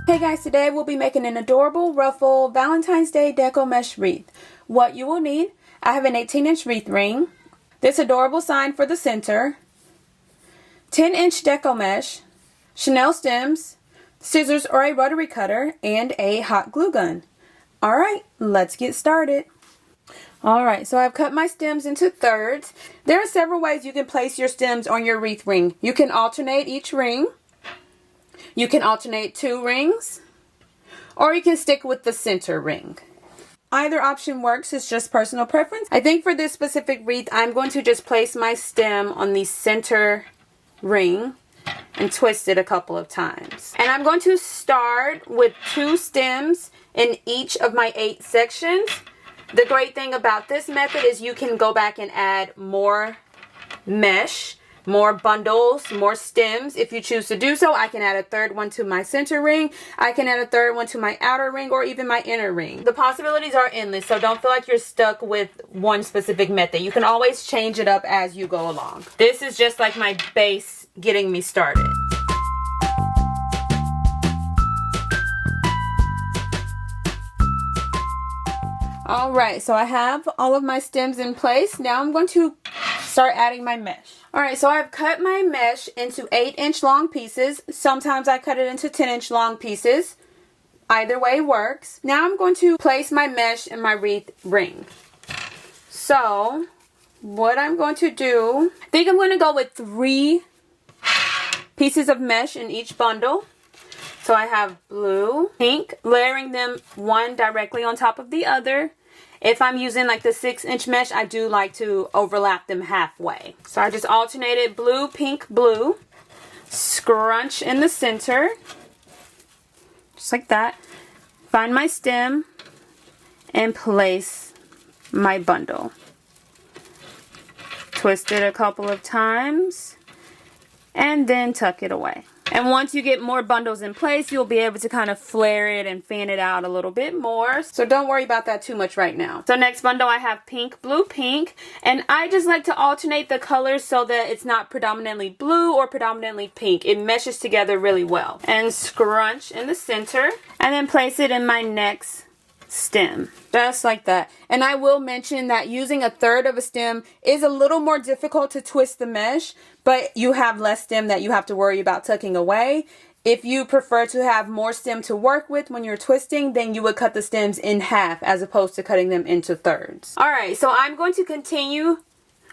Hey guys, today we'll be making an adorable ruffle Valentine's Day Deco mesh wreath. What you will need, I have an 18-inch wreath ring, this adorable sign for the center, 10-inch deco mesh, chenille stems, scissors or a rotary cutter, and a hot glue gun. Alright, let's get started. Alright, so I've cut my stems into thirds. There are several ways you can place your stems on your wreath ring. You can alternate each ring. You can alternate 2 rings, or you can stick with the center ring. Either option works, it's just personal preference. I think for this specific wreath, I'm going to just place my stem on the center ring and twist it a couple of times. And I'm going to start with 2 stems in each of my 8 sections. The great thing about this method is you can go back and add more mesh, more bundles, more stems if you choose to do so. I can add a 3rd one to my center ring. I can add a 3rd one to my outer ring or even my inner ring. The possibilities are endless, so don't feel like you're stuck with one specific method. You can always change it up as you go along. This is just like my base getting me started. Alright, so I have all of my stems in place. Now I'm going to start adding my mesh. Alright, so I've cut my mesh into 8-inch long pieces. Sometimes I cut it into 10-inch long pieces. Either way works. Now I'm going to place my mesh in my wreath ring. So, what I'm going to do, I think I'm going to go with 3 pieces of mesh in each bundle. So I have blue, pink, layering them one directly on top of the other. If I'm using like the 6-inch mesh, I do like to overlap them halfway. So I just alternated blue, pink, blue, scrunch in the center, just like that. Find my stem and place my bundle. Twist it a couple of times and then tuck it away. And once you get more bundles in place, you'll be able to kind of flare it and fan it out a little bit more. So don't worry about that too much right now. So next bundle I have pink, blue, pink. And I just like to alternate the colors so that it's not predominantly blue or predominantly pink. It meshes together really well. And scrunch in the center. And then place it in my next stem. Just like that. And I will mention that using a 1/3 of a stem is a little more difficult to twist the mesh, but you have less stem that you have to worry about tucking away. If you prefer to have more stem to work with when you're twisting, then you would cut the stems in half as opposed to cutting them into 1/3. Alright, so I'm going to continue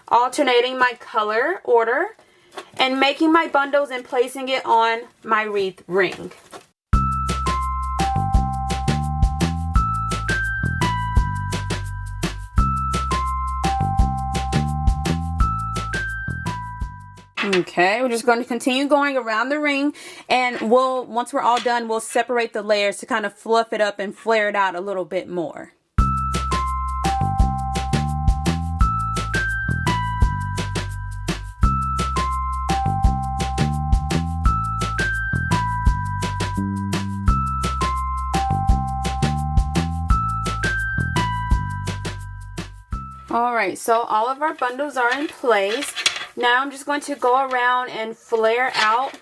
alternating my color order and making my bundles and placing it on my wreath ring. Okay, we're just going to continue going around the ring, and once we're all done, we'll separate the layers to kind of fluff it up and flare it out a little bit more. Alright, so all of our bundles are in place. Now I'm just going to go around and flare out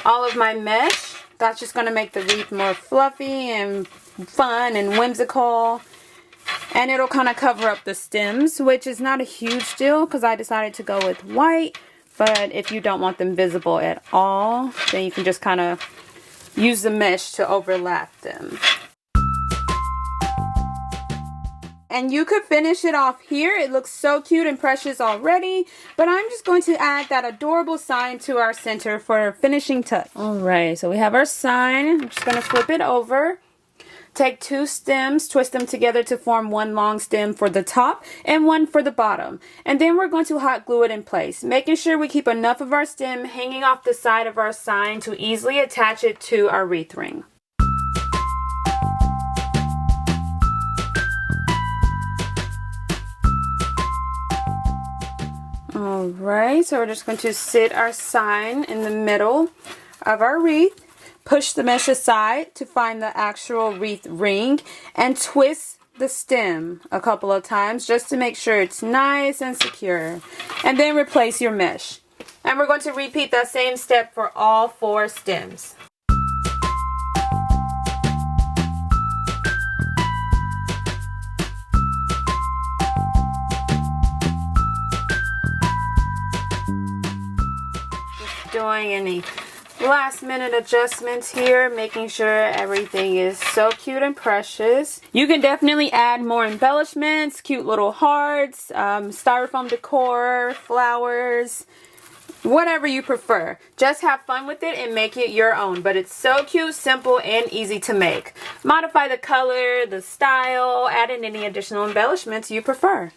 all of my mesh. That's just going to make the wreath more fluffy and fun and whimsical. And it'll kind of cover up the stems, which is not a huge deal because I decided to go with white. But if you don't want them visible at all, then you can just kind of use the mesh to overlap them. And you could finish it off here. It looks so cute and precious already. But I'm just going to add that adorable sign to our center for a finishing touch. Alright, so we have our sign. I'm just going to flip it over. Take 2 stems, twist them together to form one long stem for the top and one for the bottom. And then we're going to hot glue it in place, making sure we keep enough of our stem hanging off the side of our sign to easily attach it to our wreath ring. Alright, so we're just going to sit our sign in the middle of our wreath, push the mesh aside to find the actual wreath ring, and twist the stem a couple of times just to make sure it's nice and secure. And then replace your mesh. And we're going to repeat that same step for all 4 stems. doing any last minute adjustments here, making sure everything is so cute and precious. You can definitely add more embellishments, cute little hearts, styrofoam decor, flowers, whatever you prefer. Just have fun with it and make it your own. But it's so cute, simple, and easy to make. Modify the color, the style, add in any additional embellishments you prefer.